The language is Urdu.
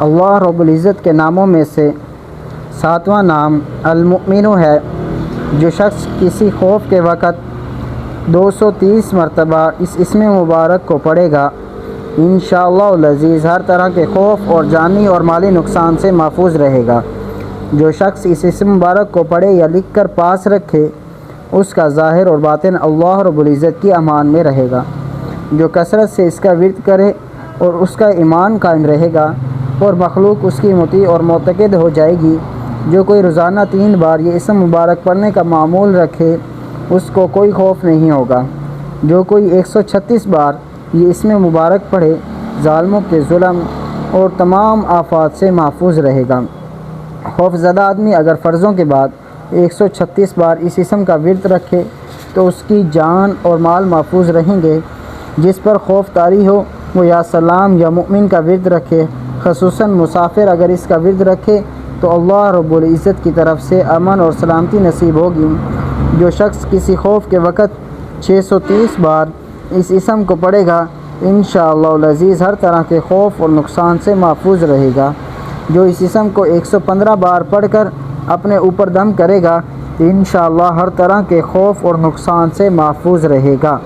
اللہ رب العزت کے ناموں میں سے 7واں نام المؤمن ہے۔ جو شخص کسی خوف کے وقت 230 مرتبہ اس اسم مبارک کو پڑھے گا، انشاءاللہ العزیز ہر طرح کے خوف اور جانی اور مالی نقصان سے محفوظ رہے گا۔ جو شخص اس اسم مبارک کو پڑھے یا لکھ کر پاس رکھے، اس کا ظاہر اور باطن اللہ رب العزت کی امان میں رہے گا۔ جو کثرت سے اس کا ورد کرے اور اس کا ایمان قائم رہے گا اور مخلوق اس کی مطیع اور معتقد ہو جائے گی۔ جو کوئی روزانہ 3 بار یہ اسم مبارک پڑھنے کا معمول رکھے، اس کو کوئی خوف نہیں ہوگا۔ جو کوئی 136 بار یہ اسم مبارک پڑھے، ظالموں کے ظلم اور تمام آفات سے محفوظ رہے گا۔ خوف زدہ آدمی اگر فرضوں کے بعد 136 بار اس اسم کا ورد رکھے تو اس کی جان اور مال محفوظ رہیں گے۔ جس پر خوف طاری ہو وہ یا سلام یا مؤمن کا ورد رکھے، خصوصاً مسافر اگر اس کا ورد رکھے تو اللہ رب العزت کی طرف سے امن اور سلامتی نصیب ہوگی۔ جو شخص کسی خوف کے وقت 630 بار اس اسم کو پڑھے گا، انشاءاللہ العزیز ہر طرح کے خوف اور نقصان سے محفوظ رہے گا۔ جو اس اسم کو 115 بار پڑھ کر اپنے اوپر دم کرے گا، انشاءاللہ ہر طرح کے خوف اور نقصان سے محفوظ رہے گا۔